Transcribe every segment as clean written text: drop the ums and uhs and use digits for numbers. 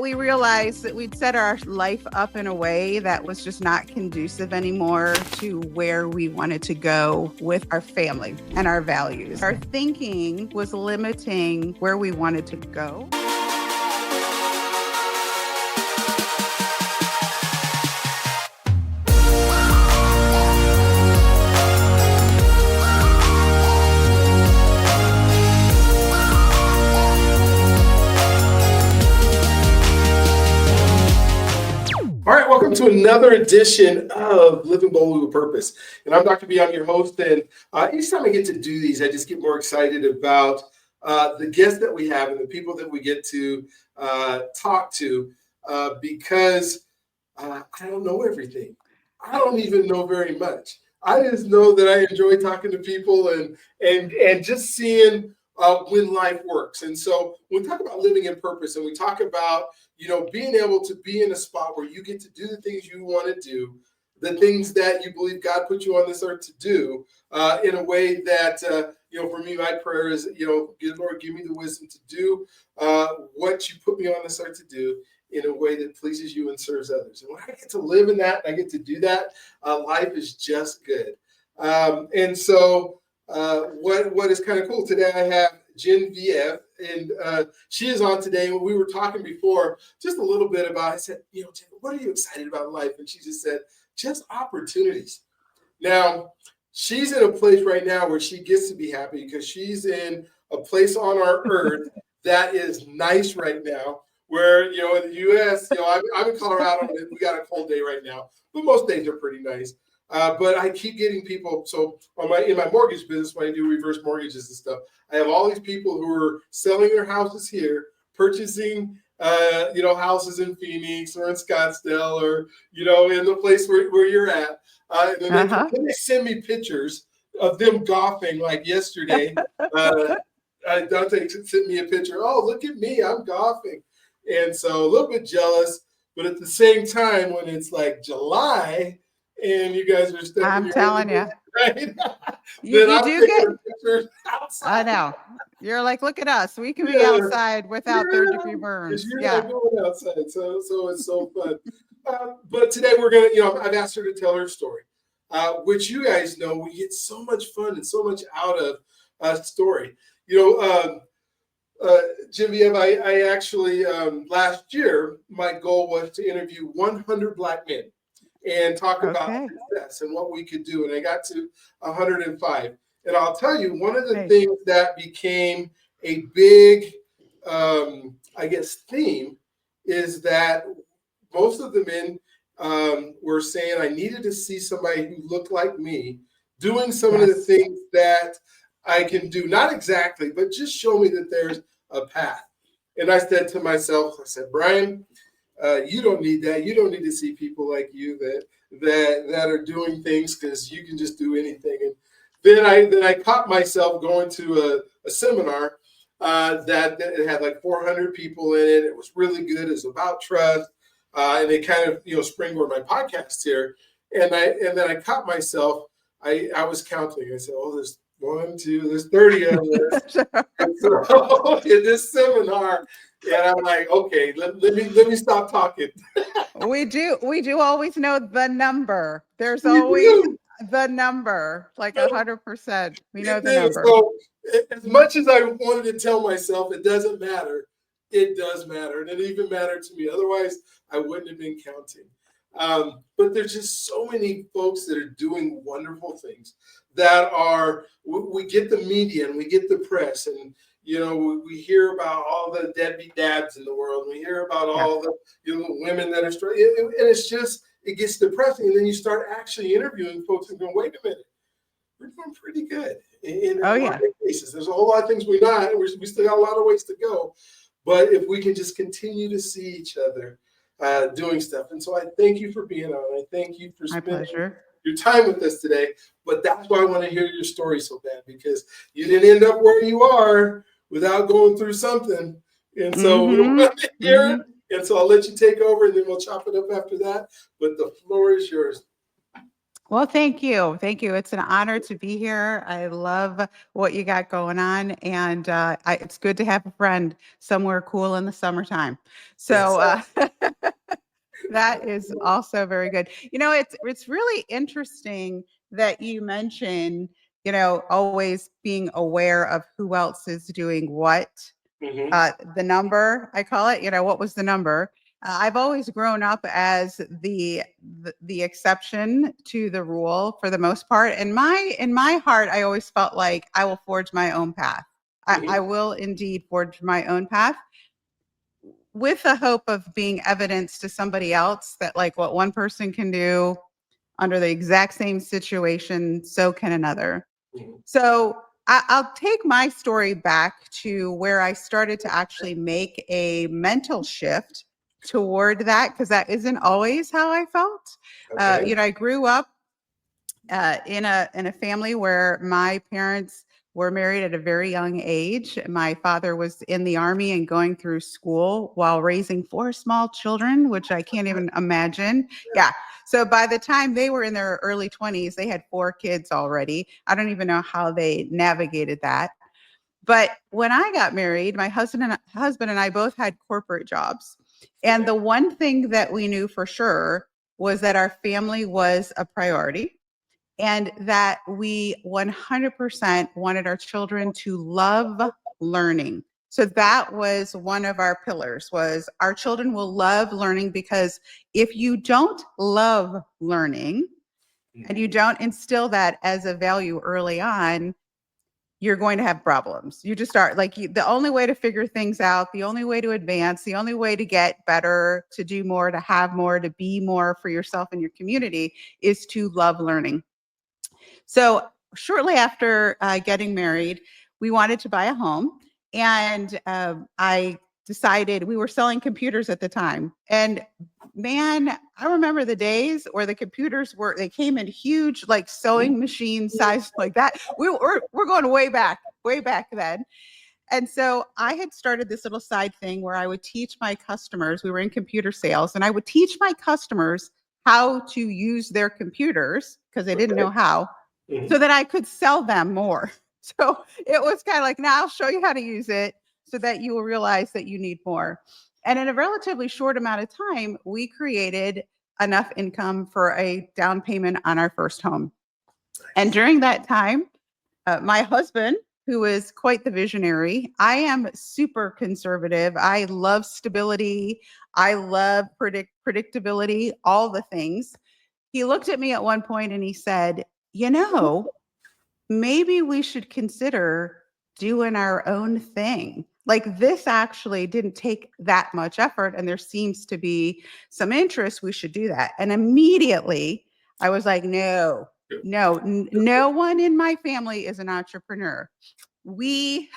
We realized that we'd set our life up in a way that was just not conducive anymore to where we wanted to go with our family and our values. Our thinking was limiting where we wanted to go. All right, welcome to another edition of Living Boldly with Purpose. And I'm Dr. B, I'm your host. And each time I get to do these, I just get more excited about the guests that we have and the people that we get to talk to because I don't know everything. I don't even know very much. I just know that I enjoy talking to people and just seeing when life works. And so when we talk about living in purpose and we talk about, being able to be in a spot where you get to do the things you want to do, the things that you believe God put you on this earth to do in a way that, for me, my prayer is, Lord, give me the wisdom to do what you put me on this earth to do in a way that pleases you and serves others. And when I get to live in that, and I get to do that, life is just good. And so what is kind of cool today, I have Genevieve, and she is on today. When we were talking before, just a little bit about, I said, Jen, what are you excited about in life? And she just said, just opportunities. Now, she's in a place right now where she gets to be happy because she's in a place on our earth that is nice right now. Where, in the U.S., I'm in Colorado, and we got a cold day right now, but most days are pretty nice. But I keep getting people. So in my mortgage business, when I do reverse mortgages and stuff, I have all these people who are selling their houses here, purchasing, houses in Phoenix or in Scottsdale or, in the place where you're at. And then they send me pictures of them golfing like yesterday. Dante sent me a picture. Oh, look at me, I'm golfing. And so a little bit jealous, but at the same time, when it's like July and you guys are stepping, I'm telling you, right? you do get pictures outside. I know. You're like, look at us. We can be outside without third-degree burns. You're not going outside, so it's so fun. But today we're gonna, I've asked her to tell her story, which you guys know we get so much fun and so much out of a story. Genevieve, I actually, last year, my goal was to interview 100 Black men and talk about success and what we could do. And I got to 105. And I'll tell you, one of the things that became a big, theme is that most of the men were saying I needed to see somebody who looked like me doing some of the things that I can do. Not exactly, but just show me that there's a path. And I said to myself, Brian, you don't need that. You don't need to see people like you that are doing things because you can just do anything. And then I caught myself going to a seminar that had like 400 people in it. It was really good. It was about trust, and it kind of springboard my podcast here. And then I caught myself. I was counting. I said, there's 1, 2, there's 30 of us. So in this seminar, and I'm like, okay, let me stop talking. We do always know the number. There's always the number, like 100%. We know the number. So as much as I wanted to tell myself it doesn't matter, it does matter. And it even mattered to me. Otherwise, I wouldn't have been counting. But there's just so many folks that are doing wonderful things that are, we get the media and we get the press and, we hear about all the deadbeat dads in the world. We hear about all the women that are struggling. And it's just, it gets depressing. And then you start actually interviewing folks and going, wait a minute, we're doing pretty good in a lot of cases. There's a whole lot of things we're not. We still got a lot of ways to go. But if we can just continue to see each other doing stuff. And so I thank you for being on. I thank you for spending your time with us today. But that's why I want to hear your story so bad, because you didn't end up where you are without going through something. And so we want to hear it. And so I'll let you take over and then we'll chop it up after that. But the floor is yours. Well, thank you. Thank you. It's an honor to be here. I love what you got going on. And it's good to have a friend somewhere cool in the summertime. Yes. So that is also very good. It's really interesting that you mention, always being aware of who else is doing what. Mhm. The number, I call it, what was the number? I've always grown up as the exception to the rule for the most part. And in my heart, I always felt like I will forge my own path. I Mhm. will indeed forge my own path with the hope of being evidence to somebody else that like what one person can do under the exact same situation, so can another. Mhm. So I'll take my story back to where I started to actually make a mental shift toward that, because that isn't always how I felt. Okay. I grew up in a family where my parents were married at a very young age. My father was in the army and going through school while raising 4 small children, which I can't even imagine. Yeah. So by the time they were in their early 20s, they had 4 kids already. I don't even know how they navigated that. But when I got married, my husband and I both had corporate jobs. And the one thing that we knew for sure was that our family was a priority and that we 100% wanted our children to love learning. So that was one of our pillars, was our children will love learning, because if you don't love learning and you don't instill that as a value early on, you're going to have problems. You just start like the only way to figure things out, the only way to advance, the only way to get better, to do more, to have more, to be more for yourself and your community is to love learning. So shortly after getting married, we wanted to buy a home. And I decided, we were selling computers at the time. And man, I remember the days where the computers they came in huge, like sewing machine size like that. We're going way back then. And so I had started this little side thing where I would teach my customers, we were in computer sales, and I would teach my customers how to use their computers because they didn't Okay. know how, so Mhm. that I could sell them more. So it was kind of like, now I'll show you how to use it so that you will realize that you need more. And in a relatively short amount of time, we created enough income for a down payment on our first home. And during that time, my husband, who is quite the visionary, I am super conservative. I love stability. I love predictability, all the things. He looked at me at one point and he said, maybe we should consider doing our own thing. Like, this actually didn't take that much effort, and there seems to be some interest. We should do that. And immediately I was like, no, no one in my family is an entrepreneur. We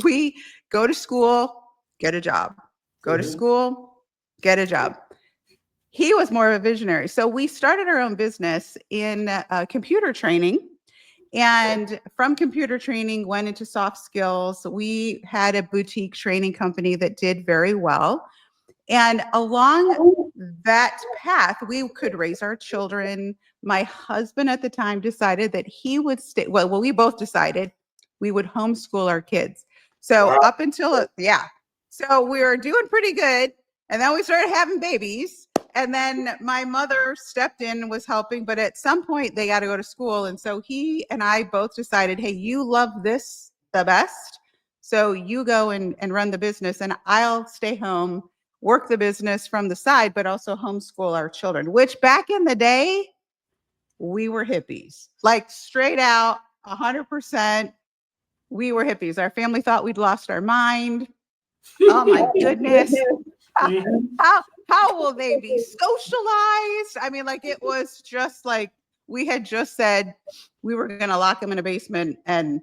we go to school, get a job. Go to Mhm. school, get a job. He was more of a visionary. So we started our own business in computer training. And from computer training, went into soft skills. We had a boutique training company that did very well. And along that path, we could raise our children. My husband at the time decided that he would stay. Well, we both decided we would homeschool our kids. So Wow. up until, yeah. So we were doing pretty good. And then we started having babies. And then my mother stepped in and was helping. But at some point, they got to go to school. And so he and I both decided, hey, you love this the best. So you go and run the business, and I'll stay home, work the business from the side, but also homeschool our children, which back in the day, we were hippies, like straight out 100%. We were hippies. Our family thought we'd lost our mind. Oh my goodness. Mhm. How will they be socialized? I mean, like, it was just like we had just said we were going to lock them in a basement and,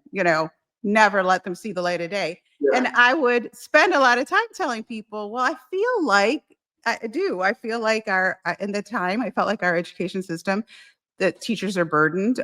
never let them see the light of day. And Yeah. I would spend a lot of time telling people, well, I feel like I feel like in the time, I felt like our education system, the teachers are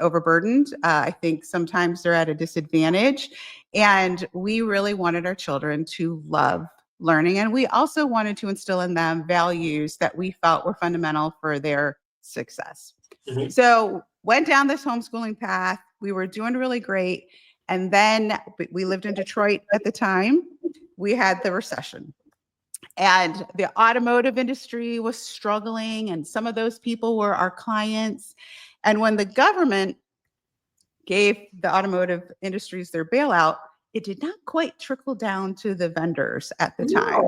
overburdened. I think sometimes they're at a disadvantage. And we really wanted our children to love learning. And we also wanted to instill in them values that we felt were fundamental for their success. Mhm. So went down this homeschooling path. We were doing really great. And then we lived in Detroit at the time. We had the recession. And the automotive industry was struggling, and some of those people were our clients. And when the government gave the automotive industries their bailout, it did not quite trickle down to the vendors at the time.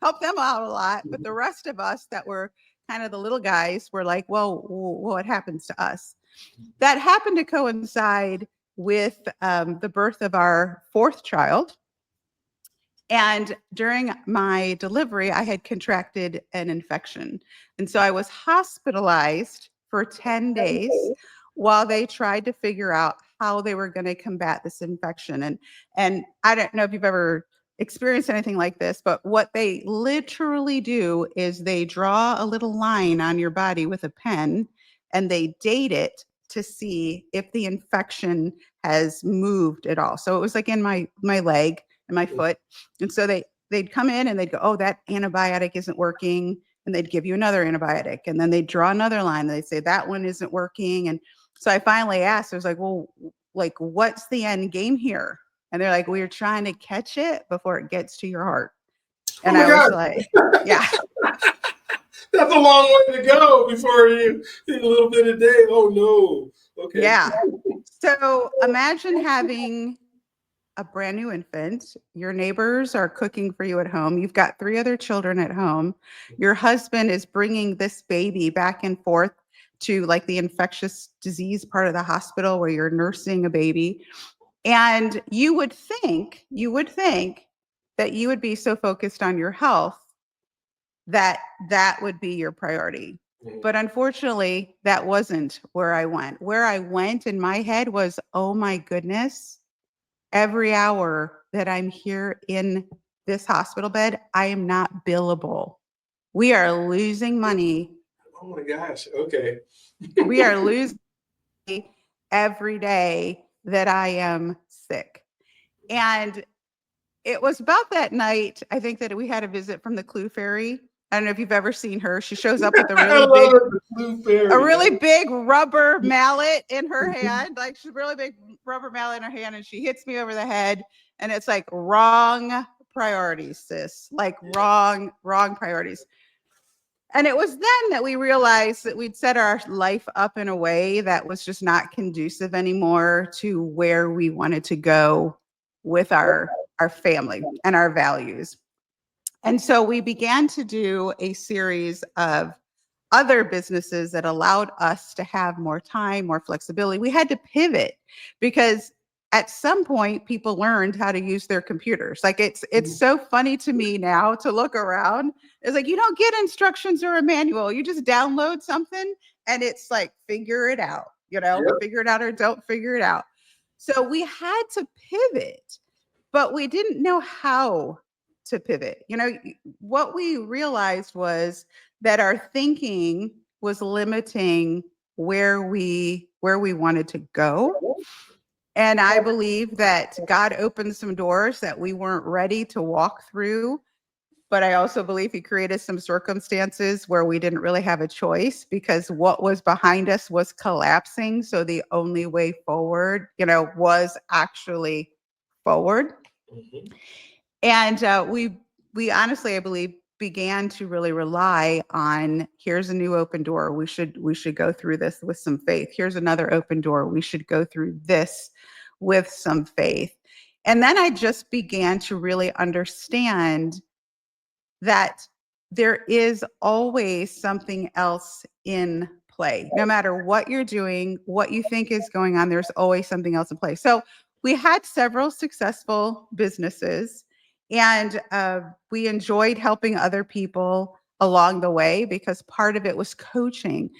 Help them out a lot. But the rest of us that were kind of the little guys were like, well, what happens to us? That happened to coincide with the birth of our fourth child. And during my delivery, I had contracted an infection. And so I was hospitalized for 10 days while they tried to figure out how they were going to combat this infection. And I don't know if you've ever experienced anything like this, but what they literally do is they draw a little line on your body with a pen and they date it to see if the infection has moved at all. So it was like in my leg and my foot. And so they'd come in and they'd go, oh, that antibiotic isn't working. And they'd give you another antibiotic. And then they'd draw another line. And they'd say that one isn't working. And so I finally asked, I was like, well, like, what's the end game here? And they're like, we're trying to catch it before it gets to your heart. And I was like, yeah. That's a long way to go before you eat a little bit a day. Oh, no. Okay. Yeah. So imagine having a brand new infant. Your neighbors are cooking for you at home. You've got 3 other children at home. Your husband is bringing this baby back and forth to like the infectious disease part of the hospital where you're nursing a baby. And you would think that you would be so focused on your health that that would be your priority. But unfortunately, that wasn't where I went. Where I went in my head was, oh my goodness, every hour that I'm here in this hospital bed, I am not billable. We are losing money. Oh my gosh. Okay. We are losing money every day that I am sick. And it was about that night, I think, that we had a visit from the Clue Fairy. I don't know if you've ever seen her. She shows up with a really big rubber mallet in her hand. Like, she's a really big rubber mallet in her hand, and she hits me over the head. And it's like, wrong priorities, sis. Like, wrong priorities. And it was then that we realized that we'd set our life up in a way that was just not conducive anymore to where we wanted to go with our family and our values. And so we began to do a series of other businesses that allowed us to have more time, more flexibility. We had to pivot because at some point people learned how to use their computers. Like, it's so funny to me now to look around. It's like, you don't get instructions or a manual. You just download something and it's like, figure it out, figure it out or don't figure it out. So we had to pivot, but we didn't know how to pivot. What we realized was that our thinking was limiting where we wanted to go. And I believe that God opened some doors that we weren't ready to walk through. But I also believe he created some circumstances where we didn't really have a choice because what was behind us was collapsing. So the only way forward, was actually forward. Mm-hmm. And we honestly, I believe, began to really rely on, here's a new open door. We should go through this with some faith. Here's another open door. We should go through this with some faith. And then I just began to really understand that there is always something else in play. No matter what you're doing, what you think is going on, there's always something else in play. So we had several successful businesses, and we enjoyed helping other people along the way because part of it was coaching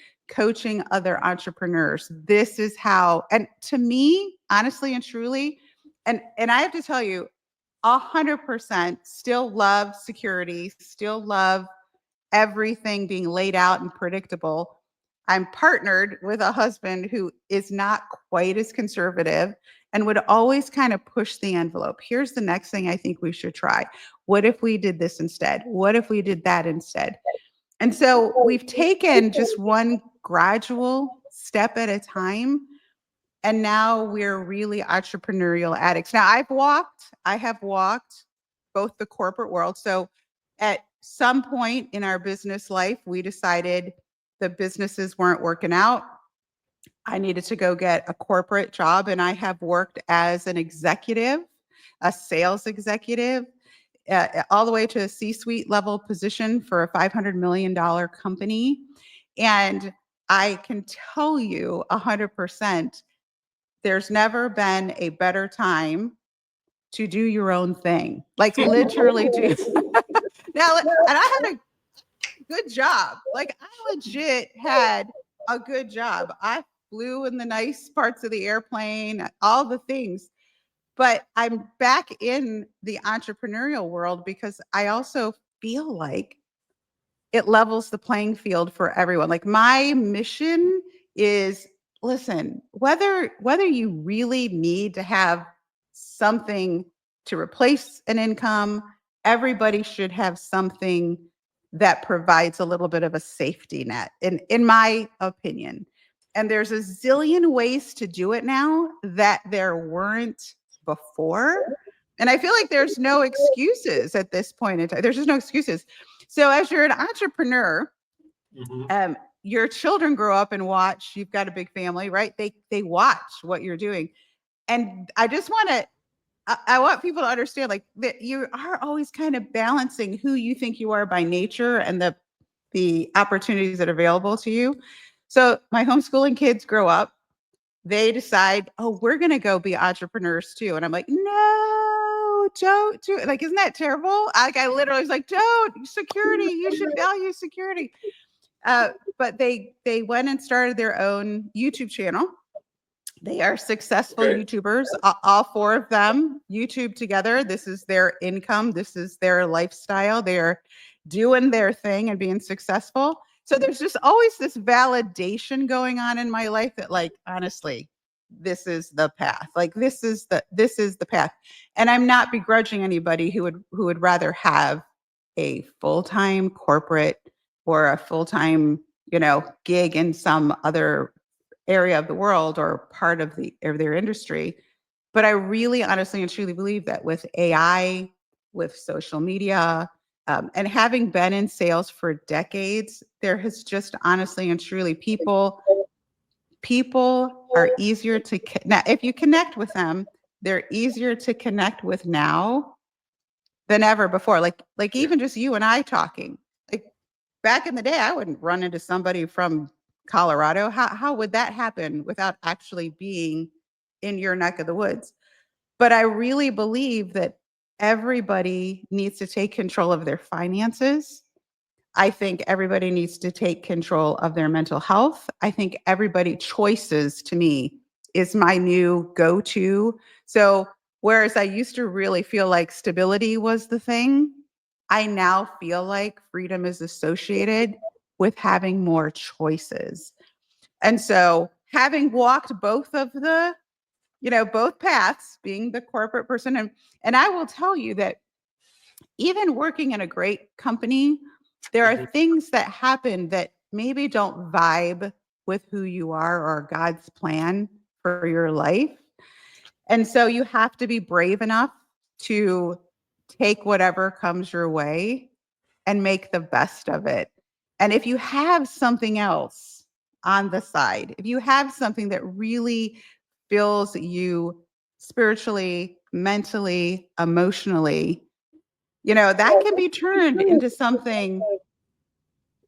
other entrepreneurs. This is how, and to me, honestly and truly, and I have to tell you, 100% still love security, still love everything being laid out and predictable. I'm partnered with a husband who is not quite as conservative and would always kind of push the envelope. Here's the next thing I think we should try. What if we did this instead? What if we did that instead? And so we've taken just one gradual step at a time. And now we're really entrepreneurial addicts. Now I have walked both the corporate world. So at some point in our business life, we decided the businesses weren't working out. I needed to go get a corporate job, and I have worked as an executive, a sales executive, all the way to a C-suite level position for a $500 million company. And I can tell you 100%, there's never been a better time to do your own thing. Like literally do. Now, and I had a good job. Like I legit had a good job. I flew in the nice parts of the airplane, all the things. But I'm back in the entrepreneurial world because I also feel like it levels the playing field for everyone. Like my mission is, listen, whether you really need to have something to replace an income, everybody should have something that provides a little bit of a safety net, in my opinion. And there's a zillion ways to do it now that there weren't before. And I feel like there's no excuses at this point in time. There's just no excuses. So as you're an entrepreneur, your children grow up and watch. You've got a big family, right? They watch what you're doing. And I just I want people to understand like that you are always kind of balancing who you think you are by nature and the opportunities that are available to you. So my homeschooling kids grow up, they decide, oh, we're going to go be entrepreneurs too. And I'm like, no, don't do it. Like, isn't that terrible? Like, I literally was like, don't, security, you should value security. But they went and started their own YouTube channel. They are successful YouTubers, all four of them, YouTube together. This is their income. This is their lifestyle. They're doing their thing and being successful. So there's just always this validation going on in my life that, like, honestly, this is the path. Like this is the path. And I'm not begrudging anybody who would rather have a full-time corporate or a full-time, gig in some other area of the world or part of their industry. But I really honestly and truly believe that with AI, with social media, and having been in sales for decades, there has just honestly and truly people are easier to connect. If you connect with them, they're easier to connect with now than ever before. Like even just you and I talking. Like back in the day, I wouldn't run into somebody from Colorado. How would that happen without actually being in your neck of the woods? But I really believe that everybody needs to take control of their finances. I think everybody needs to take control of their mental health. I think choices to me is my new go-to. So whereas I used to really feel like stability was the thing, I now feel like freedom is associated with having more choices. And so having walked both of both paths, being the corporate person, and I will tell you that even working in a great company, there are things that happen that maybe don't vibe with who you are or God's plan for your life. And so you have to be brave enough to take whatever comes your way and make the best of it. And if you have something else on the side, if you have something that really fills you spiritually, mentally, emotionally, that can be turned into something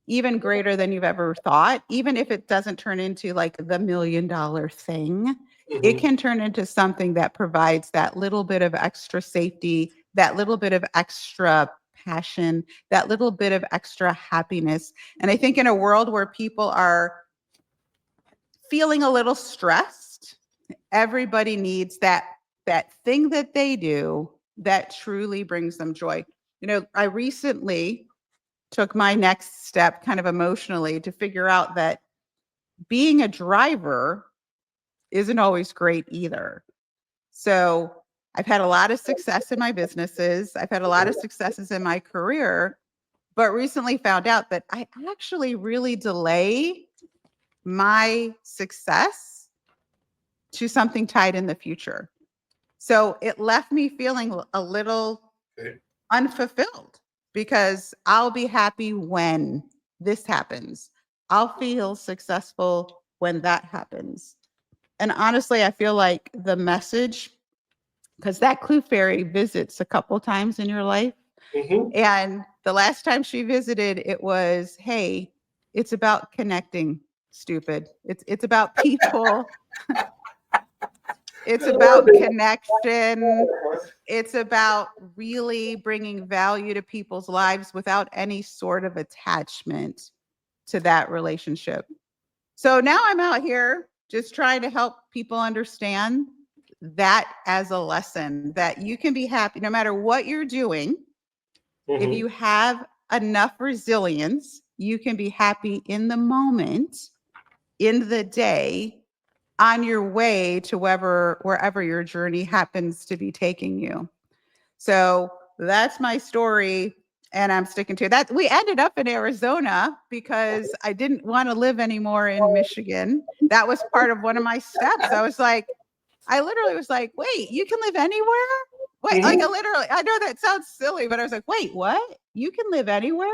even greater than you've ever thought. Even if it doesn't turn into like the $1 million thing, it can turn into something that provides that little bit of extra safety, that little bit of extra passion, that little bit of extra happiness. And I think in a world where people are feeling a little stressed, everybody needs that thing that they do that truly brings them joy. I recently took my next step kind of emotionally to figure out that being a driver isn't always great either. So I've had a lot of success in my businesses. I've had a lot of successes in my career, but recently found out that I actually really delay my success to something tied in the future. So it left me feeling a little unfulfilled because I'll be happy when this happens. I'll feel successful when that happens. And honestly, I feel like the message, because that clue fairy visits a couple times in your life. Mm-hmm. And the last time she visited, it was, hey, it's about connecting, stupid. It's about people. It's about connection. It's about really bringing value to people's lives without any sort of attachment to that relationship. So now I'm out here just trying to help people understand that as a lesson, that you can be happy no matter what you're doing. Mm-hmm. If you have enough resilience, you can be happy in the moment, in the day, on your way to wherever your journey happens to be taking you. So that's my story, and I'm sticking to that. We ended up in Arizona because I didn't want to live anymore in Michigan. That was part of one of my steps. I literally was like, wait, you can live anywhere? Wait, Mm-hmm. like I know that sounds silly, but I was like, wait, what? You can live anywhere?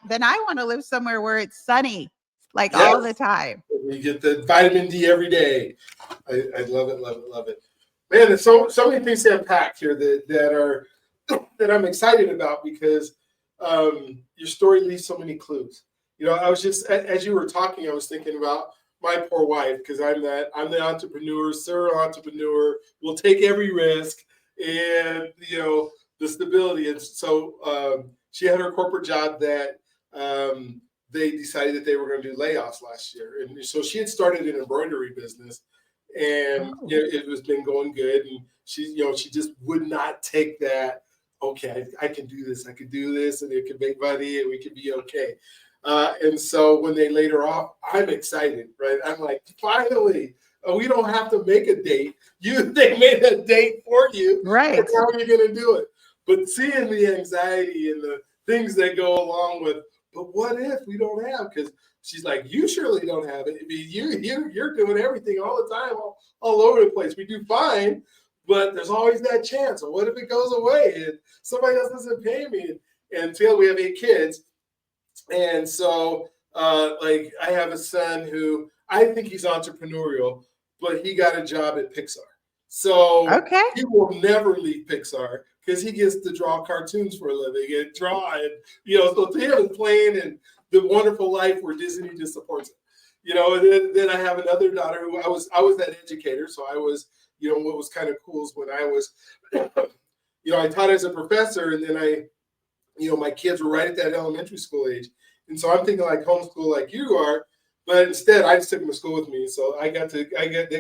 Then I want to live somewhere where it's sunny, like all the time. You get the vitamin D every day. I love it, love it, love it. Man, there's so many things to unpack here that I'm excited about because your story leaves so many clues. I was just as you were talking, I was thinking about my poor wife because I'm the entrepreneur, serial entrepreneur. Will take every risk, and the stability. And so she had her corporate job that they decided that they were going to do layoffs last year, and so she had started an embroidery business, and it was been going good, and she just would not take that. Okay, I can do this. I could do this, and it could make money, and we could be okay. And so when they laid her off, I'm excited, right? I'm like, finally, we don't have to make a date. They made a date for you. Right. And how are you going to do it? But seeing the anxiety and the things that go along with, but what if we don't have? Because she's like, you surely don't have it. I mean, you're doing everything all the time, all over the place. We do fine, but there's always that chance. Or what if it goes away and somebody else doesn't pay me? And until we have 8 kids. And so, like, I have a son who I think he's entrepreneurial, but he got a job at Pixar. So he will never leave Pixar because he gets to draw cartoons for a living and draw. And, so to him, it's playing and the wonderful life where Disney just supports it. And then I have another daughter who I was that educator. So I was, what was kind of cool is when I was, I taught as a professor, and then my kids were right at that elementary school age. And so I'm thinking like homeschool like you are, but instead I just took them to school with me. So they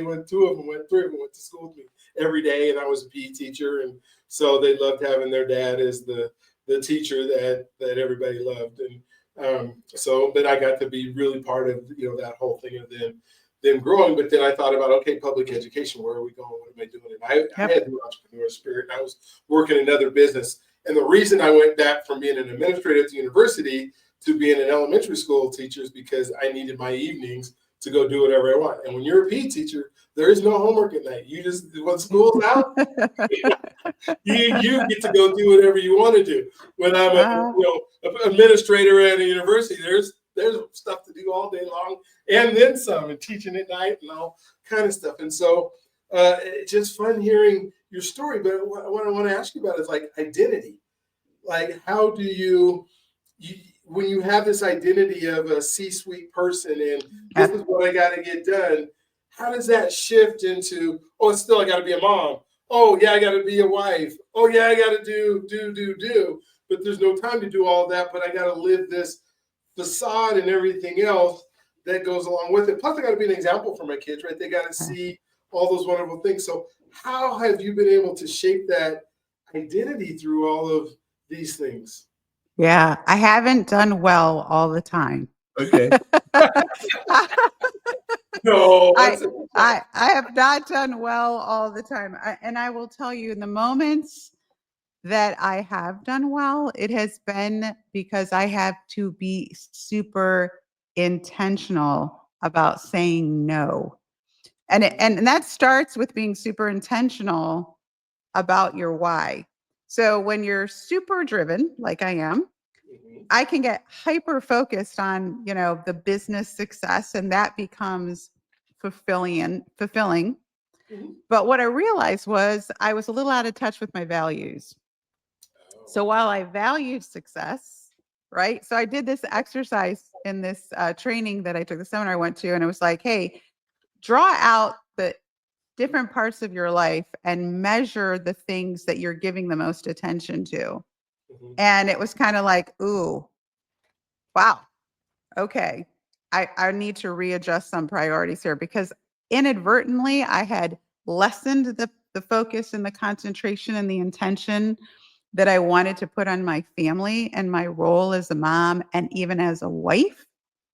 went, 3 of them went to school with me every day, and I was a PE teacher. And so they loved having their dad as the teacher that everybody loved. And so then I got to be really part of, that whole thing of them growing. But then I thought about, okay, public education, where are we going? What am I doing? And I had the entrepreneur spirit. I was working another business. And the reason I went back from being an administrator at the university to being an elementary school teacher is because I needed my evenings to go do whatever I want. And when you're a PE teacher, there is no homework at night. You just, when school's out, you get to go do whatever you want to do. When I'm an administrator at a university, there's stuff to do all day long, and then some, and teaching at night and all kind of stuff. And so it's just fun hearing your story. But what I want to ask you about is like identity. Like, how do you when you have this identity of a C-suite person and this is what I got to get done, how does that shift into, it's still I got to be a mom. Oh yeah, I got to be a wife. Oh yeah, I got to do. But there's no time to do all that. But I got to live this facade and everything else that goes along with it. Plus, I got to be an example for my kids, right? They got to see all those wonderful things. So how have you been able to shape that identity through all of these things? Yeah, I haven't done well all the time. Okay. No, I have not done well all the time. And I will tell you, in the moments that I have done well, it has been because I have to be super intentional about saying no. And that starts with being super intentional about your why. So when you're super driven, like I am, I can get hyper focused on, the business success, and that becomes fulfilling. Mhm. But what I realized was I was a little out of touch with my values. So while I valued success, right? So I did this exercise in this training that I took, the seminar I went to, and it was like, hey, draw out the different parts of your life and measure the things that you're giving the most attention to. Mhm. And it was kind of like, ooh, wow, okay. I need to readjust some priorities here, because inadvertently I had lessened the focus and the concentration and the intention that I wanted to put on my family and my role as a mom and even as a wife.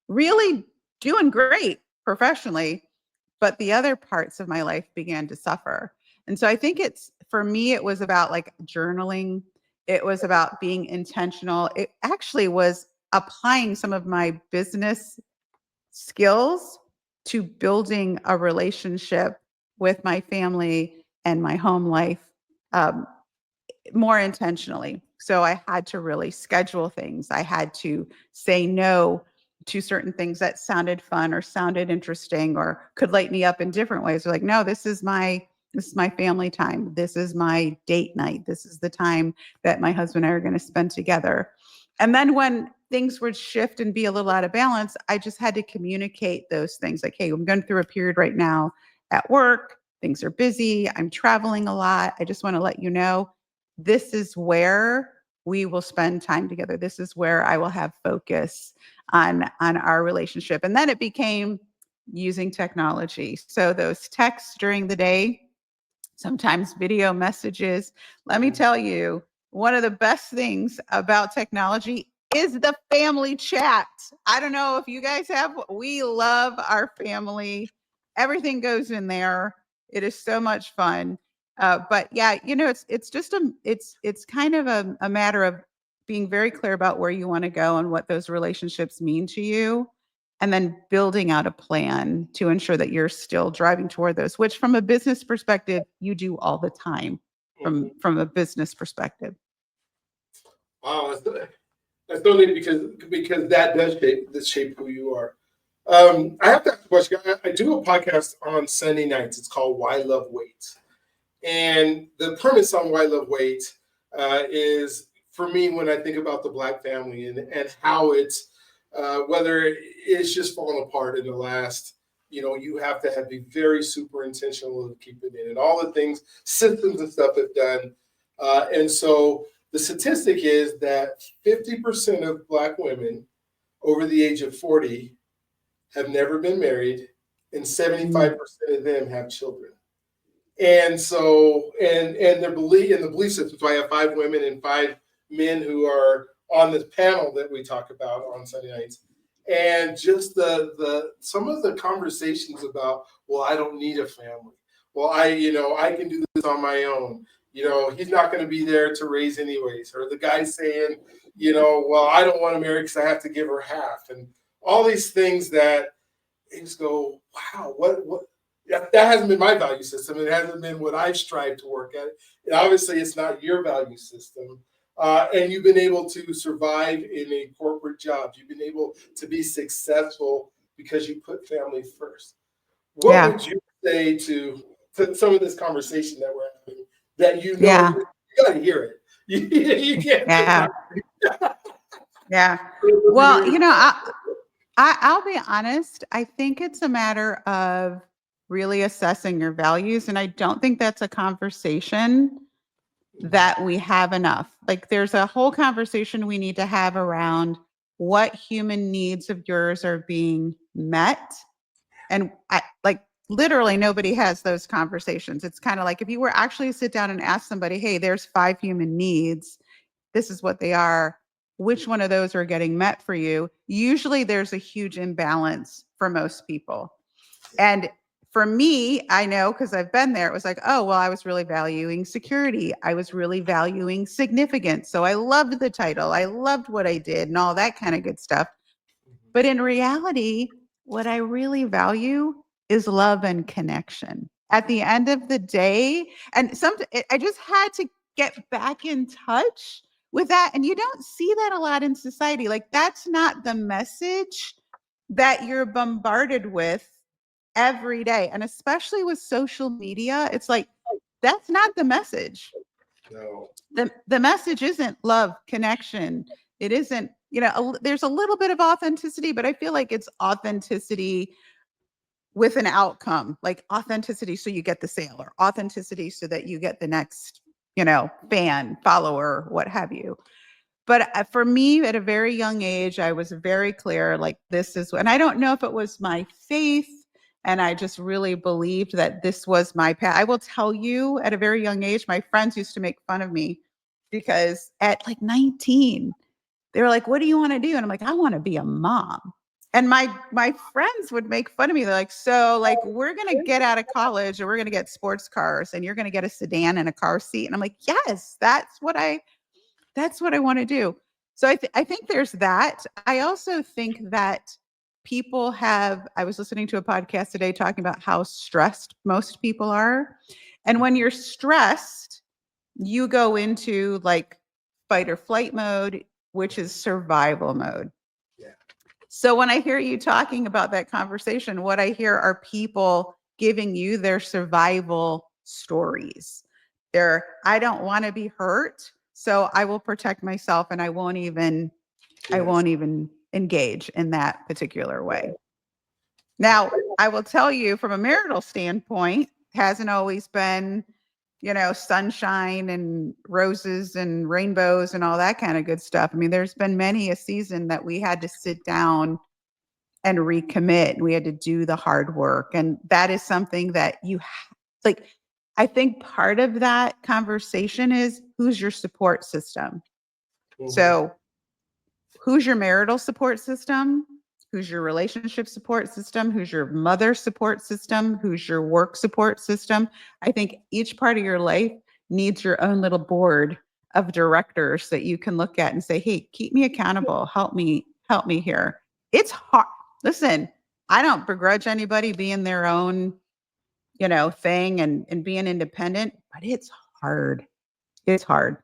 Really doing great professionally, but the other parts of my life began to suffer. And so I think for me, it was about like journaling. It was about being intentional. It actually was applying some of my business skills to building a relationship with my family and my home life, um, more intentionally. So I had to really schedule things. I had to say no to certain things that sounded fun or sounded interesting or could light me up in different ways. Like, no, this is my family time. This is my date night. This is the time that my husband and I are going to spend together. And then when things would shift and be a little out of balance, I just had to communicate those things. Like, hey, I'm going through a period right now at work. Things are busy. I'm traveling a lot. I just want to let you know this is where we will spend time together. This is where I will have focus on our relationship. And then it became using technology. So those texts during the day, sometimes video messages. Let me tell you, one of the best things about technology is the family chat. I don't know if you guys have, we love our family. Everything goes in there. It is so much fun. But yeah, it's just it's kind of a matter of being very clear about where you want to go and what those relationships mean to you, and then building out a plan to ensure that you're still driving toward those, which from a business perspective, you do all the time from a business perspective. Wow, that's so neat because that does shape who you are. I have to ask a question. I do a podcast on Sunday nights. It's called Why Love Wait, and the premise on Why Love Wait is, for me, when I think about the Black family and how it's whether it's just fallen apart in the last, you have to be very super intentional to keep it in, and all the things, systems and stuff have done. And so the statistic is that 50% of Black women over the age of 40 have never been married, and 75% of them have children. And so, and their belief in the belief system. So I have 5 women and 5 men who are on this panel that we talk about on Sunday nights. And just the some of the conversations about, well, I don't need a family. Well, I can do this on my own. He's not going to be there to raise anyways. Or the guy saying, well, I don't want to marry because I have to give her half, and all these things that you just go, wow, what that hasn't been my value system. It hasn't been what I've strived to work at. And obviously, it's not your value system. And you've been able to survive in a corporate job. You've been able to be successful because you put family first. What Yeah. would you say to some of this conversation that we're having that Yeah. you got to hear it? You can't Yeah. just Yeah. Well, I'll be honest. I think it's a matter of really assessing your values. And I don't think that's a conversation that we have enough. Like, there's a whole conversation we need to have around what human needs of yours are being met. And literally nobody has those conversations. It's kind of like if you were actually to sit down and ask somebody, hey, there's 5 human needs. This is what they are. Which one of those are getting met for you? Usually there's a huge imbalance for most people. And for me, I know because I've been there, it was like, oh, well, I was really valuing security. I was really valuing significance. So I loved the title. I loved what I did and all that kind of good stuff. But in reality, what I really value is love and connection. At the end of the day, and I just had to get back in touch with that. And you don't see that a lot in society. Like, that's not the message that you're bombarded with every day. And especially with social media, it's like, that's not the message. No. The message isn't love, connection. It isn't, there's a little bit of authenticity, but I feel like it's authenticity with an outcome, like authenticity so you get the sale, or authenticity so that you get the next, fan, follower, what have you. But for me, at a very young age, I was very clear, like, and I don't know if it was my faith, and I just really believed that this was my path. I will tell you, at a very young age, my friends used to make fun of me because at like 19, they were like, what do you want to do? And I'm like, I want to be a mom. And my friends would make fun of me. They're like, so like, we're going to get out of college and we're going to get sports cars and you're going to get a sedan and a car seat. And I'm like, yes, that's what I want to do. So I think there's that. I also think that I was listening to a podcast today talking about how stressed most people are. And when you're stressed, you go into like fight or flight mode, which is survival mode. Yeah. So when I hear you talking about that conversation, what I hear are people giving you their survival stories. I don't want to be hurt, so I will protect myself and I won't even engage in that particular way. Now, I will tell you, from a marital standpoint, hasn't always been, sunshine and roses and rainbows and all that kind of good stuff. I mean, there's been many a season that we had to sit down and recommit. We had to do the hard work. And that is something that I think part of that conversation is, who's your support system? Mm-hmm. So who's your marital support system? Who's your relationship support system? Who's your mother support system? Who's your work support system? I think each part of your life needs your own little board of directors that you can look at and say, hey, keep me accountable. Help me here. It's hard. Listen, I don't begrudge anybody being their own, thing and being independent, but it's hard. It's hard.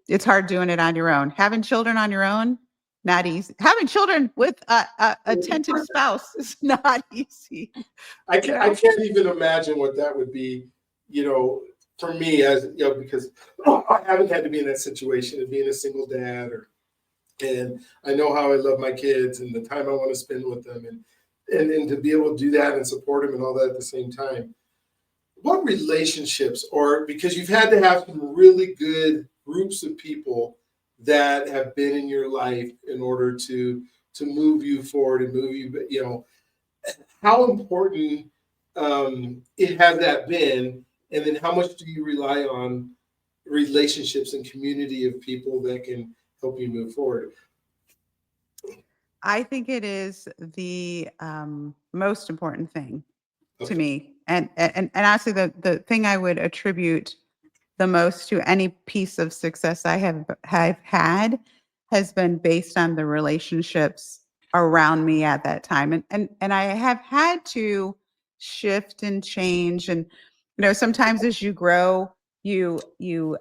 It's hard doing it on your own. Having children on your own, not easy. Having children with a attentive spouse is not easy. I can't even imagine what that would be, for me, as because I haven't had to be in that situation of being a single dad, and I know how I love my kids and the time I want to spend with them, and to be able to do that and support them and all that at the same time. What relationships, or because you've had to have some really good groups of people that have been in your life in order to move you forward and move you, how important it has that been, and then how much do you rely on relationships and community of people that can help you move forward? I think it is the most important thing to me. And honestly, the thing I would attribute the most to any piece of success I have had has been based on the relationships around me at that time. And I have had to shift and change. And, sometimes as you grow, you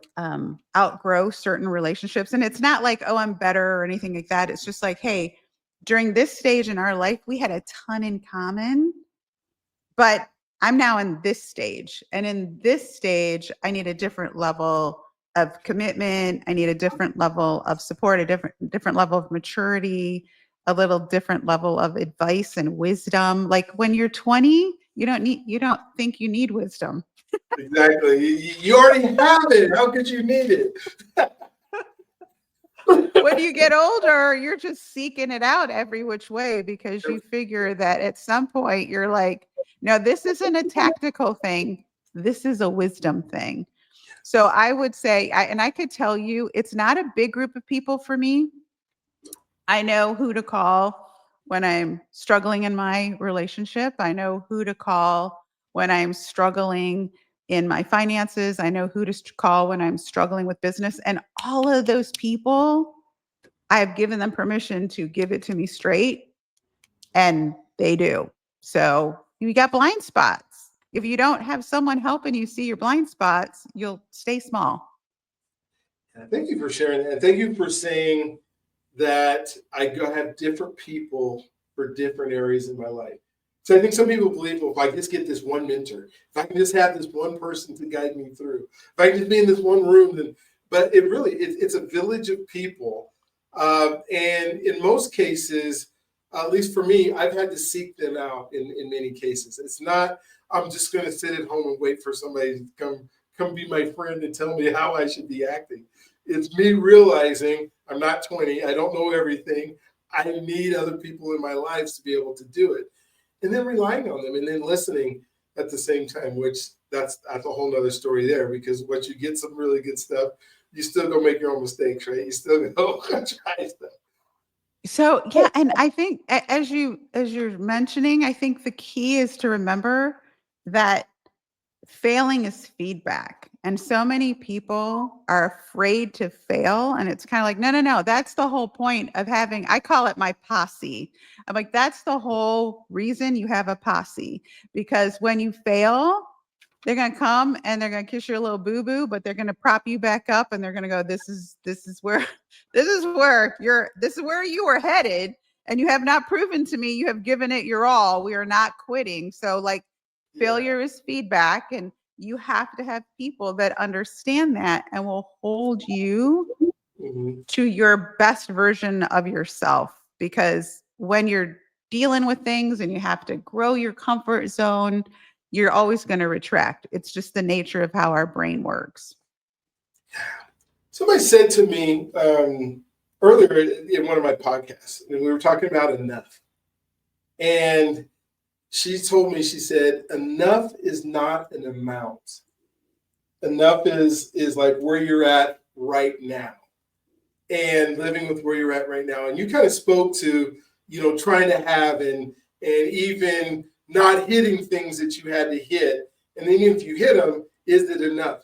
outgrow certain relationships. And it's not like, oh, I'm better or anything like that. It's just like, hey, during this stage in our life, we had a ton in common, but I'm now in this stage. And in this stage, I need a different level of commitment. I need a different level of support, a different level of maturity, a little different level of advice and wisdom. Like when you're 20, you don't think you need wisdom. Exactly. You already have it. How could you need it? When you get older, you're just seeking it out every which way because you figure that at some point you're like, no, this isn't a tactical thing. This is a wisdom thing. So I would say, and I could tell you, it's not a big group of people for me. I know who to call when I'm struggling in my relationship. I know who to call when I'm struggling in my finances. I know who to call when I'm struggling with business. And all of those people, I've given them permission to give it to me straight, and they do. So you got blind spots. If you don't have someone helping you see your blind spots, you'll stay small. Thank you for sharing that. And thank you for saying that I go have different people for different areas in my life. So I think some people believe, well, if I just get this one mentor, if I can just have this one person to guide me through, if I can just be in this one room, then, but it really, it's a village of people. And in most cases, at least for me, I've had to seek them out in many cases. It's not, I'm just going to sit at home and wait for somebody to come be my friend and tell me how I should be acting. It's me realizing I'm not 20. I don't know everything. I need other people in my lives to be able to do it. And then relying on them and then listening at the same time, which that's a whole nother story there, because once you get some really good stuff, you still go make your own mistakes, right? You still go try stuff. So yeah, and I think as you're mentioning, I think the key is to remember that failing is feedback. And so many people are afraid to fail. And it's kind of like, no. That's the whole point of having, I call it my posse. I'm like, that's the whole reason you have a posse. Because when you fail, they're going to come and they're going to kiss your little boo-boo, but they're going to prop you back up and they're going to go, this is where you were headed. And you have not proven to me you have given it your all. We are not quitting. So like, failure is feedback, and you have to have people that understand that and will hold you to your best version of yourself. Because when you're dealing with things and you have to grow your comfort zone, you're always going to retract. It's just the nature of how our brain works. Somebody said to me earlier in one of my podcasts, and we were talking about enough. And she told me, she said, enough is not an amount. Enough is like where you're at right now and living with where you're at right now. And you kind of spoke to, trying to have and even not hitting things that you had to hit. And then if you hit them, is it enough?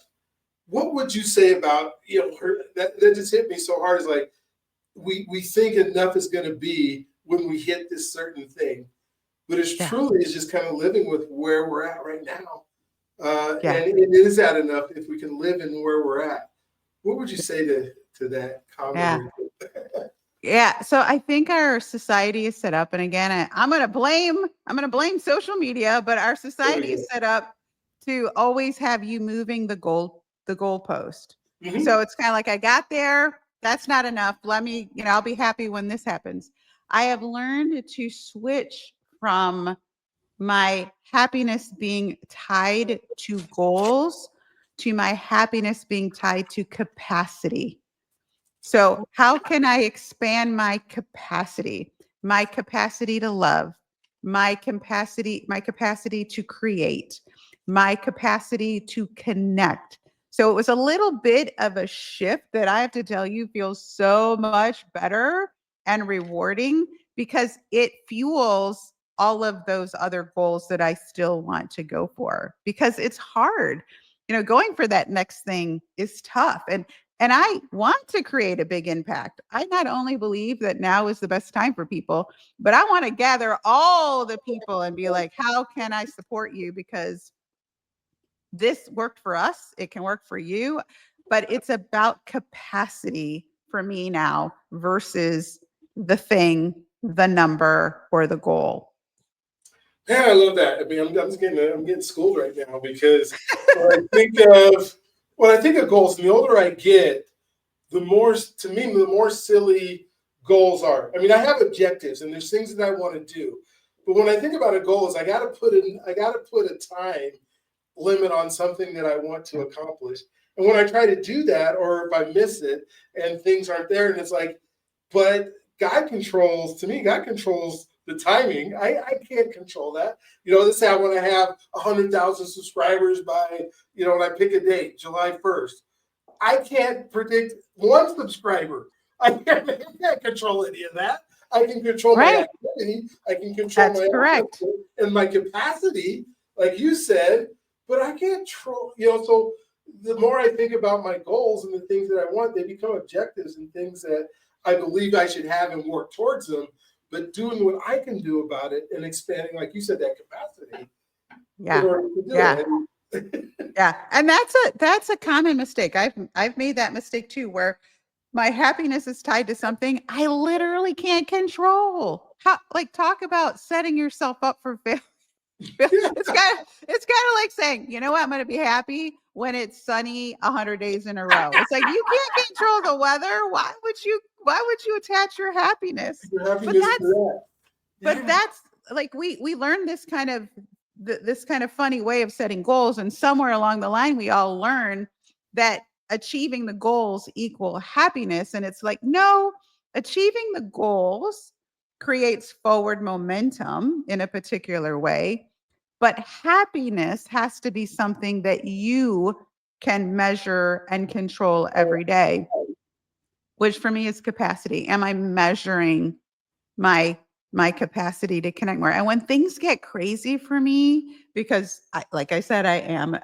What would you say about, that just hit me so hard, is like, we think enough is going to be when we hit this certain thing. But it's truly is just kind of living with where we're at right now. And it is that enough if we can live in where we're at. What would you say to that comment? Yeah. So I think our society is set up, and again, I'm going to blame social media, but our society is set up to always have you moving the goalpost. Mm-hmm. So it's kind of like, I got there. That's not enough. Let me, I'll be happy when this happens. I have learned to switch from my happiness being tied to goals to my happiness being tied to capacity. So how can I expand my capacity? My capacity to love, my capacity to create, my capacity to connect. So it was a little bit of a shift that I have to tell you feels so much better and rewarding, because it fuels all of those other goals that I still want to go for, because it's hard. Going for that next thing is tough. And I want to create a big impact. I not only believe that now is the best time for people, but I want to gather all the people and be like, how can I support you? Because this worked for us. It can work for you, but it's about capacity for me now versus the thing, the number, or the goal. Yeah, I love that. I mean, I'm getting schooled right now, because when I think of goals, and the older I get, the more silly goals are. I mean, I have objectives and there's things that I want to do, but when I think about a goal, is I got to put a time limit on something that I want to accomplish. And when I try to do that, or if I miss it and things aren't there, and it's like, but God controls the timing. I can't control that. Let's say I want to have 100,000 subscribers by, when I pick a date, July 1st. I can't predict one subscriber. I can't control any of that. I can control my activity. I can control my correct. And my capacity like you said, but I can't so the more I think about my goals and the things that I want, they become objectives and things that I believe I should have and work towards them. But doing what I can do about it and expanding, like you said, that capacity in Yeah. order to do Yeah. it. Yeah. And that's a common mistake. I've made that mistake too, where my happiness is tied to something I literally can't control. How, like, talk about setting yourself up for failure. Yeah. It's kind of like saying, you know what, I'm going to be happy when it's sunny 100 days in a row. It's like, you can't control the weather. Why would you attach your happiness? Your But happiness to that. but Yeah. that's like, we learned this kind of this kind of funny way of setting goals, and somewhere along the line we all learn that achieving the goals equal happiness, and it's like, no, achieving the goals creates forward momentum in a particular way, but happiness has to be something that you can measure and control every day, which for me is capacity. Am I measuring my capacity to connect more? And when things get crazy for me, because like I said, I am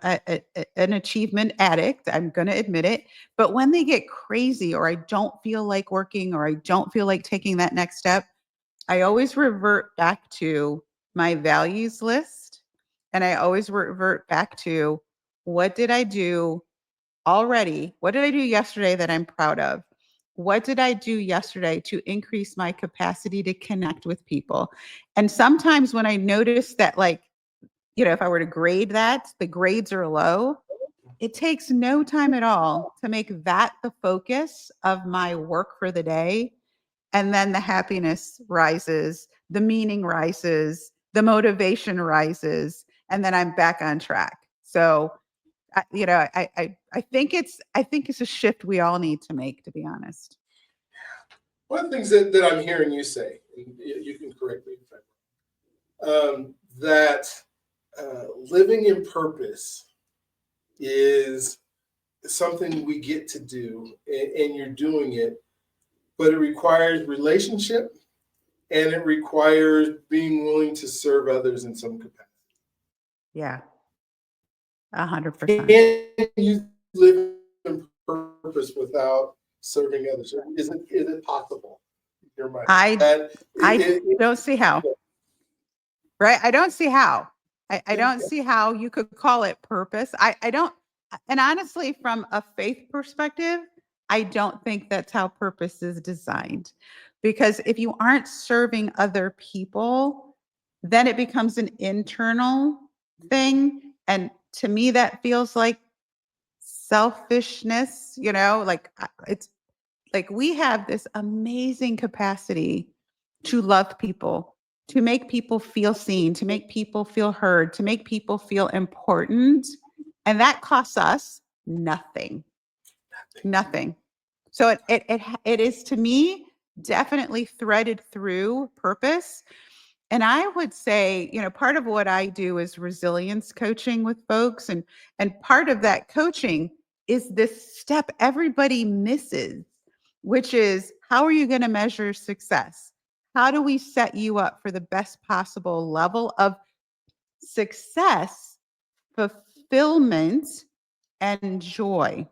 an achievement addict, I'm going to admit it. But when they get crazy, or I don't feel like working, or I don't feel like taking that next step, I always revert back to my values list. And I always revert back to, what did I do already? What did I do yesterday that I'm proud of? What did I do yesterday to increase my capacity to connect with people? And sometimes when I notice that, like, if I were to grade that, the grades are low, it takes no time at all to make that the focus of my work for the day. And then the happiness rises, the meaning rises, the motivation rises, and then I'm back on track. So I think it's a shift we all need to make, to be honest. One of the things that I'm hearing you say, and you can correct me if I'm wrong, that living in purpose is something we get to do, and you're doing it, but it requires relationship, and it requires being willing to serve others in some capacity. Yeah, 100%. Can you live in purpose without serving others? Is it possible? In your mind? I And I don't see how. Right? I don't see how. I yeah, don't see how you could call it purpose. I don't. And honestly, from a faith perspective, I don't think that's how purpose is designed. Because if you aren't serving other people, then it becomes an internal thing. And to me, that feels like selfishness, like, it's like, we have this amazing capacity to love people, to make people feel seen, to make people feel heard, to make people feel important. And that costs us nothing. Nothing. So it is, to me, definitely threaded through purpose. And I would say, part of what I do is resilience coaching with folks. And part of that coaching is this step everybody misses, which is, how are you going to measure success? How do we set you up for the best possible level of success, fulfillment, and joy?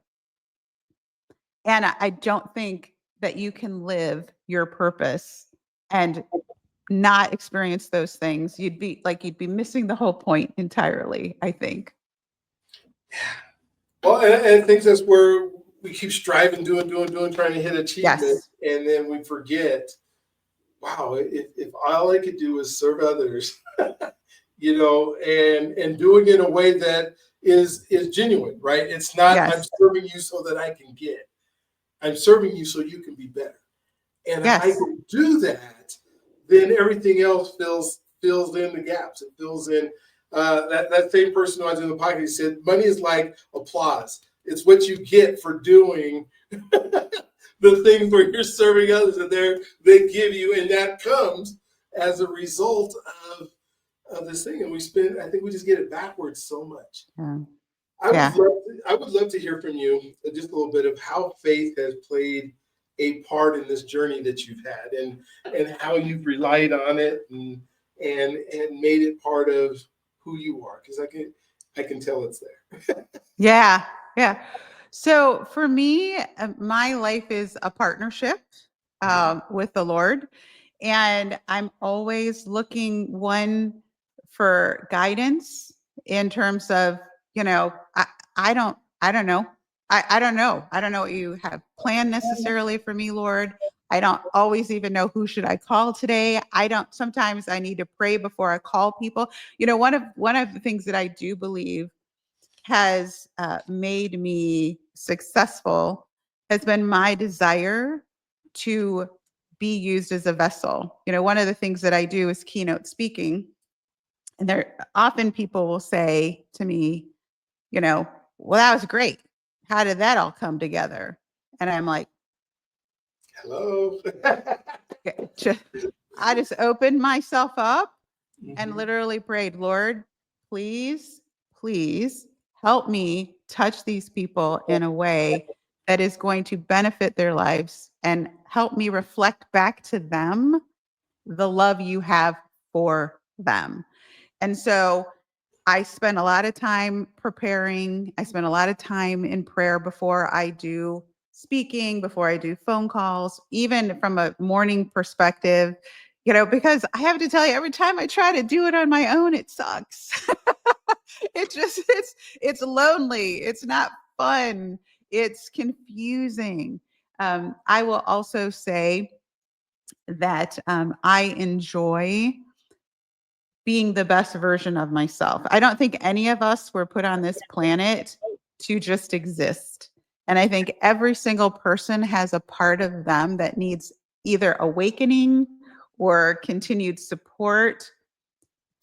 And I don't think that you can live your purpose and not experience those things. You'd be missing the whole point entirely, I think. well, and I think that's where we keep striving, doing, trying to hit achievement, Yes. and then we forget, wow, if all I could do was serve others, and doing it in a way that is genuine, right? It's not, I'm Yes. serving you so that I can get. I'm serving you so you can be better. And if I Yes. can do that, then everything else fills in the gaps. It fills in. That same person who I was in the podcast said, money is like applause. It's what you get for doing the things where you're serving others, and they give you, and that comes as a result of this thing. And I think we just get it backwards so much. Yeah. I would Yeah. love to hear from you just a little bit of how faith has played a part in this journey that you've had, and how you've relied on it, and made it part of who you are, because I can tell it's there. Yeah. Yeah. So for me, my life is a partnership with the Lord. And I'm always looking, one, for guidance in terms of, I don't know. I don't know. I don't know what you have planned necessarily for me, Lord. I don't always even know who should I call today. Sometimes I need to pray before I call people. One of the things that I do believe has made me successful has been my desire to be used as a vessel. One of the things that I do is keynote speaking. And there often people will say to me, well, that was great. How did that all come together? And I'm like, Hello. I just opened myself up and Mhm. literally prayed, Lord, please, please help me touch these people in a way that is going to benefit their lives and help me reflect back to them the love you have for them. And so I spend a lot of time preparing. I spend a lot of time in prayer before I do speaking, before I do phone calls, even from a morning perspective, because I have to tell you, every time I try to do it on my own, it sucks. It's lonely. It's not fun. It's confusing. I will also say that I enjoy being the best version of myself. I don't think any of us were put on this planet to just exist. And I think every single person has a part of them that needs either awakening or continued support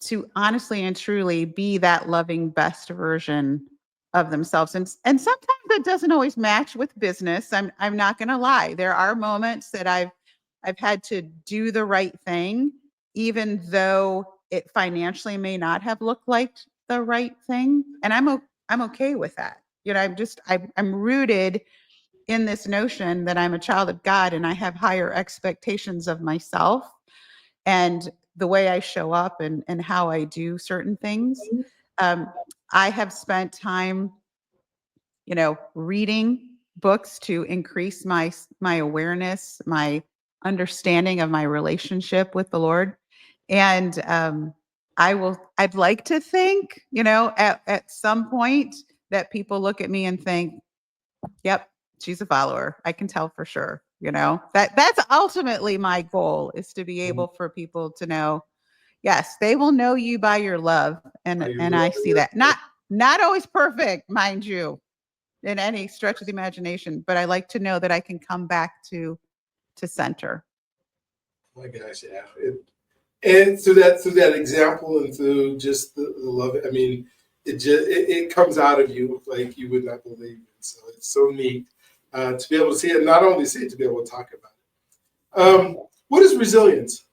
to honestly and truly be that loving best version of themselves. And sometimes that doesn't always match with business. I'm not going to lie. There are moments that I've had to do the right thing, even though it financially may not have looked like the right thing. And I'm okay with that. I'm rooted in this notion that I'm a child of God and I have higher expectations of myself and the way I show up and how I do certain things. Um, I have spent time, reading books to increase my awareness, my understanding of my relationship with the Lord. And I'd like to think, at some point that people look at me and think, yep, she's a follower. I can tell for sure, that's ultimately my goal, is to be able for people to know, yes, they will know you by your love. And I see that. Not always perfect, mind you, in any stretch of the imagination, but I like to know that I can come back to center. My gosh, yeah. And through that example and through just the love, I mean, it comes out of you like you would not believe. And so it's so neat to be able to see it, not only see it, to be able to talk about it. What is resilience?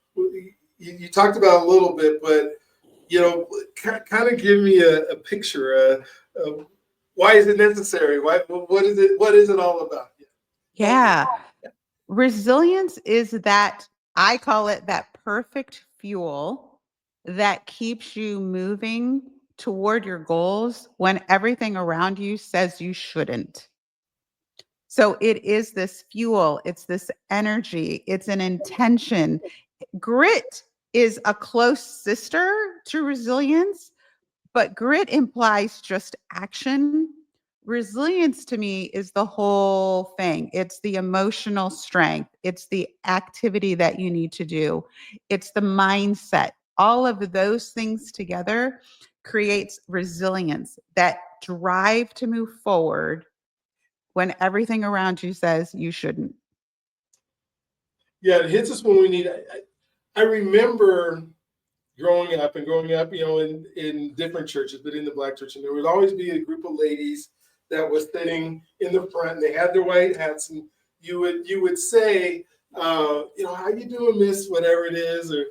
You talked about it a little bit, but kind of give me a picture. Why is it necessary? What is it? What is it all about? Yeah. Resilience is that, I call it that perfect fuel that keeps you moving toward your goals when everything around you says you shouldn't. So it is this fuel, it's this energy, it's an intention. Grit is a close sister to resilience, but grit implies just action. Resilience to me is the whole thing. It's the emotional strength, it's the activity that you need to do, it's the mindset. All of those things together creates resilience, that drive to move forward when everything around you says you shouldn't. Yeah, it hits us when we need it. I remember growing up, in different churches, but in the Black church, and there would always be a group of ladies that was sitting in the front, and they had their white hats, and you would say, how you doing, Miss whatever it is, or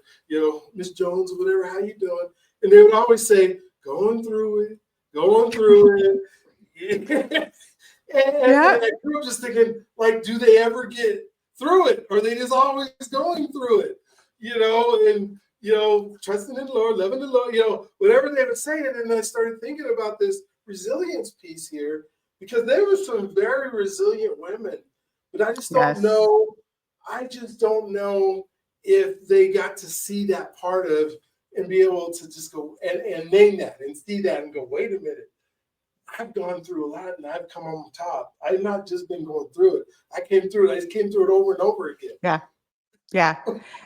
Miss Jones or whatever, how you doing? And they would always say, going through it. And Yeah. I grew up just thinking, like, do they ever get through it? Or are they just always going through it? And trusting in the Lord, loving the Lord, whatever they were saying. And then I started thinking about this resilience piece here, because there were some very resilient women, but I just don't know. I just don't know if they got to see that part of and be able to just go and name that and see that and go, wait a minute. I've gone through a lot and I've come on top. I've not just been going through it. I came through it. I just came through it over and over again. Yeah. Yeah.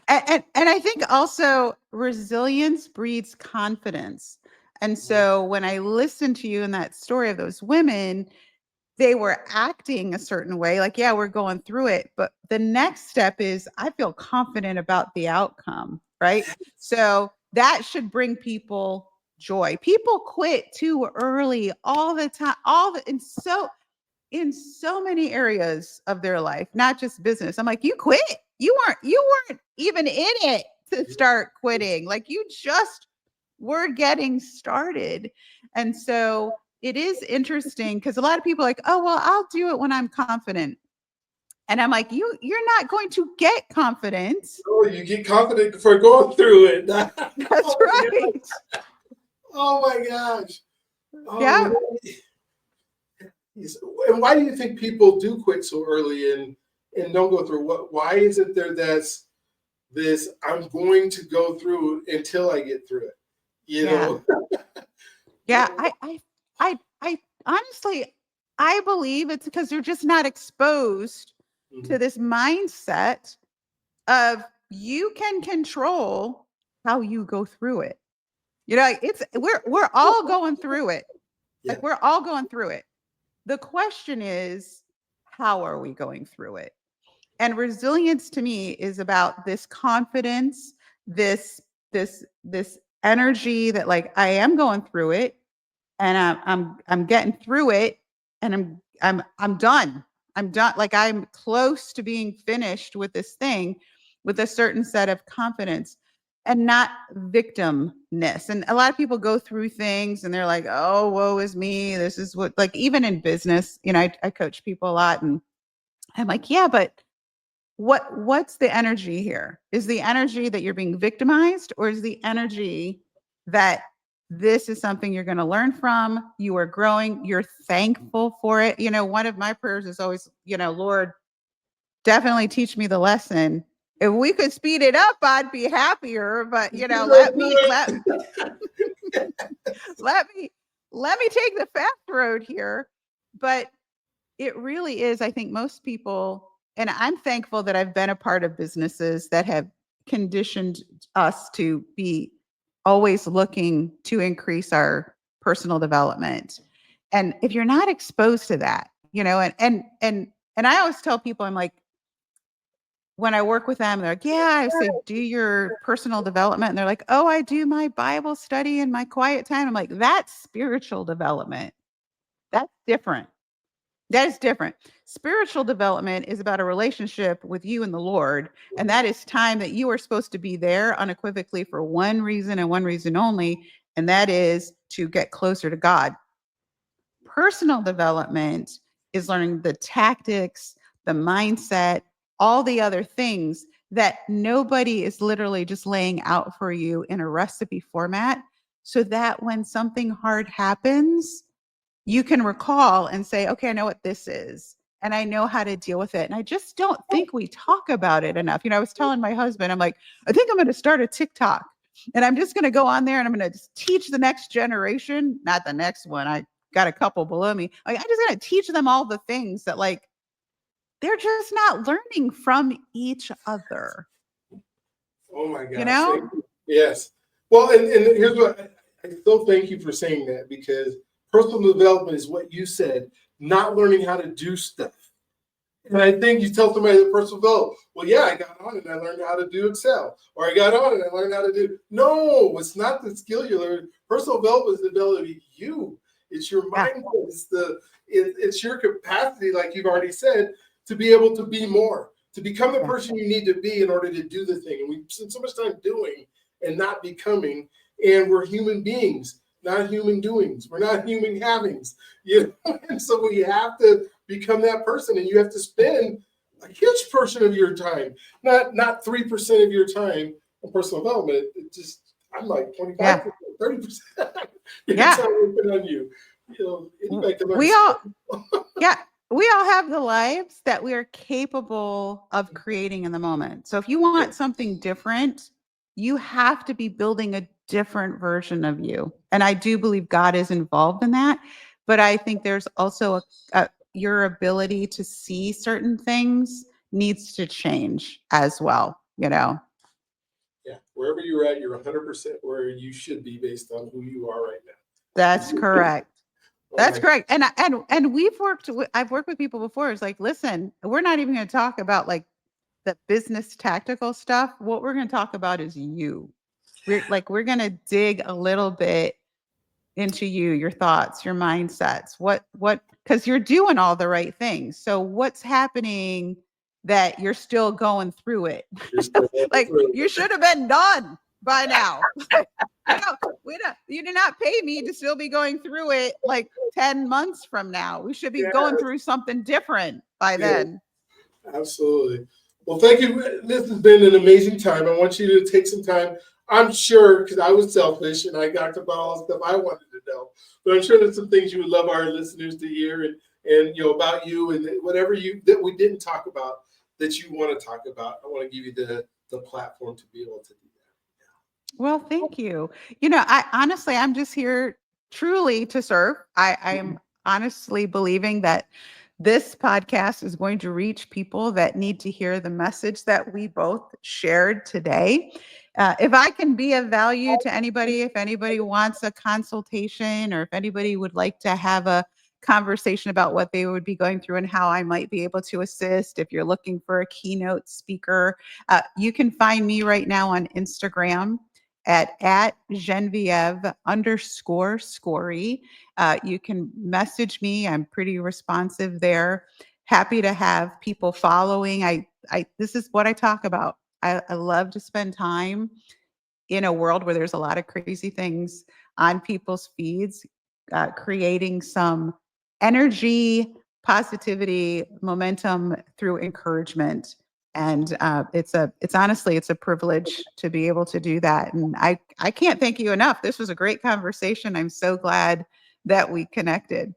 And I think also resilience breeds confidence. And so when I listened to you in that story of those women, they were acting a certain way, like, yeah, we're going through it. But the next step is I feel confident about the outcome, right? So that should bring people joy. People quit too early all the time, in so many areas of their life, not just business. I'm like, you quit. You weren't even in it to start quitting. Like, you just were getting started. And so it is interesting because a lot of people are like, oh, well, I'll do it when I'm confident. And I'm like, you're not going to get confidence. Oh, you get confident before going through it. That's right. Oh my gosh. Oh, yeah. And why do you think people do quit so early and don't go through? Why is it there that's this, I'm going to go through until I get through it? Yeah. I honestly, I believe it's because they're just not exposed to this mindset of you can control how you go through it. We're all going through it. Like, we're all going through it. The question is, how are we going through it? And resilience to me is about this confidence, this energy that, like, I am going through it, and I'm getting through it, and I'm done. I'm done. Like, I'm close to being finished with this thing with a certain set of confidence and not victimness. And a lot of people go through things and they're like, oh, woe is me. This is what, like, even in business, I coach people a lot, and I'm like, yeah, but what's the energy here? Is the energy that you're being victimized, or is the energy that this is something you're going to learn from? You are growing. You're thankful for it. One of my prayers is always, Lord, definitely teach me the lesson. If we could speed it up, I'd be happier. But let me take the fast road here. But it really is, I think most people, and I'm thankful that I've been a part of businesses that have conditioned us to be always looking to increase our personal development. And if you're not exposed to that, and I always tell people, I'm like, when I work with them, they're like, yeah, I say, do your personal development. And they're like, oh, I do my Bible study in my quiet time. I'm like, that's spiritual development. That's different. That is different. Spiritual development is about a relationship with you and the Lord. And that is time that you are supposed to be there unequivocally for one reason and one reason only. And that is to get closer to God. Personal development is learning the tactics, the mindset, all the other things that nobody is literally just laying out for you in a recipe format, so that when something hard happens, you can recall and say, okay, I know what this is, and I know how to deal with it. And I just don't think we talk about it enough. I was telling my husband, I'm like, I think I'm going to start a TikTok, and I'm just going to go on there and I'm going to teach the next generation, not the next one. I got a couple below me. Like, I'm just going to teach them all the things that, like, they're just not learning from each other. Oh my gosh. Yes. Well, and here's what I still thank you for saying that, because personal development is what you said, not learning how to do stuff. And I think you tell somebody that personal development, well, yeah, I got on and I learned how to do Excel, or I got on and I learned how to do. No, it's not the skill you learn. Personal development is the ability to be you. It's your mindset. It's your capacity, like you've already said, to be able to be more, to become the person you need to be in order to do the thing. And we spend so much time doing and not becoming. And we're human beings, not human doings. We're not human havings. And so we have to become that person, and you have to spend a huge portion of your time, not 3% of your time on personal development, I'm like 25%, Yeah. 30%. Yeah. Time working on you. Anybody can learn. We all, yeah, we all have the lives that we are capable of creating in the moment. So if you want something different, you have to be building a different version of you. And I do believe God is involved in that. But I think there's also your ability to see certain things needs to change as well, Yeah, wherever you're at, you're 100% where you should be based on who you are right now. That's correct. That's correct. And I've worked with people before. It's like, listen, we're not even going to talk about like the business tactical stuff. What we're going to talk about is you. We're going to dig a little bit into you, your thoughts, your mindsets, because you're doing all the right things. So what's happening that you're still going through it? Like you should have been done by now. You do not pay me to still be going through it like 10 months from now. We should be going through something different by then. Absolutely. Well, thank you. This has been an amazing time. I want you to take some time. I'm sure, because I was selfish and I got to about all the stuff I wanted to know, but I'm sure there's some things you would love our listeners to hear and about you and whatever that we didn't talk about that you want to talk about. I want to give you the platform to be able to do that. Well, thank you. I'm just here truly to serve. I am honestly believing that this podcast is going to reach people that need to hear the message that we both shared today. If I can be of value to anybody, if anybody wants a consultation or if anybody would like to have a conversation about what they would be going through and how I might be able to assist, if you're looking for a keynote speaker, you can find me right now on Instagram at Genevieve_Skory. You can message me. I'm pretty responsive there. Happy to have people following. This is what I talk about. I love to spend time in a world where there's a lot of crazy things on people's feeds, creating some energy, positivity, momentum through encouragement. And it's honestly a privilege to be able to do that. And I can't thank you enough. This was a great conversation. I'm so glad that we connected.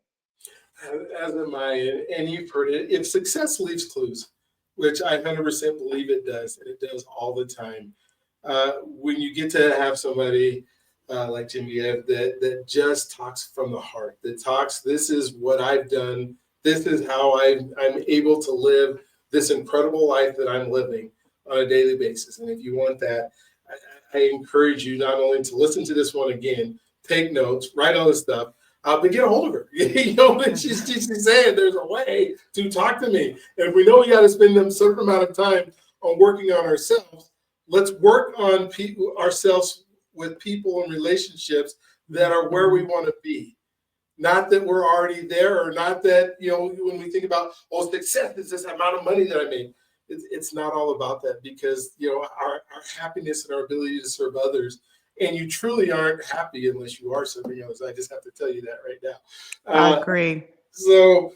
As am I, and you've heard it. If success leaves clues, which I 100% believe it does, and it does all the time. When you get to have somebody like Genevieve that just talks from the heart, that talks, this is what I've done, this is how I'm able to live this incredible life that I'm living on a daily basis. And if you want that, I encourage you not only to listen to this one again, take notes, write all this stuff, but get a hold of her. She's saying there's a way to talk to me. And if we know we got to spend a certain amount of time on working on ourselves, let's work on ourselves with people and relationships that are where we want to be. Not that we're already there, or not that, when we think about, success is this amount of money that I made. It's not all about that, because, our happiness and our ability to serve others, and you truly aren't happy unless you are serving others. I just have to tell you that right now. I agree. So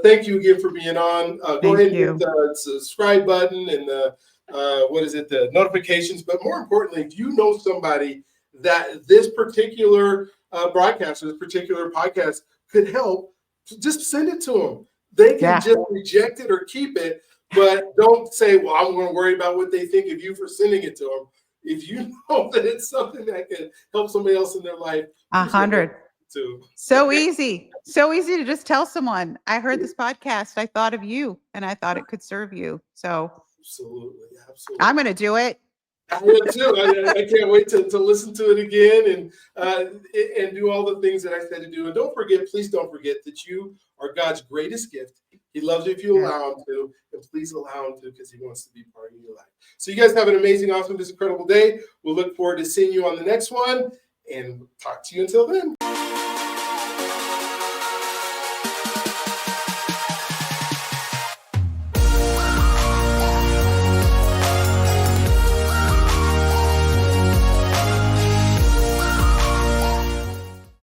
thank you again for being on. Go ahead and hit the subscribe button and the notifications. But more importantly, if you know somebody that this particular broadcast or this particular podcast could help, just send it to them. They can just reject it or keep it, but don't say, well, I'm going to worry about what they think of you for sending it to them. If you know that it's something that can help somebody else in their life, 100. So easy to just tell someone, I heard this podcast, I thought of you, and I thought it could serve you. So absolutely. I'm going to do it. I will too. I can't wait to listen to it again and do all the things that I said to do. And please don't forget that you are God's greatest gift. He loves you if you allow him to, and please allow him to, because he wants to be part of your life. So you guys have an amazing, awesome, this incredible day. We'll look forward to seeing you on the next one, and talk to you until then.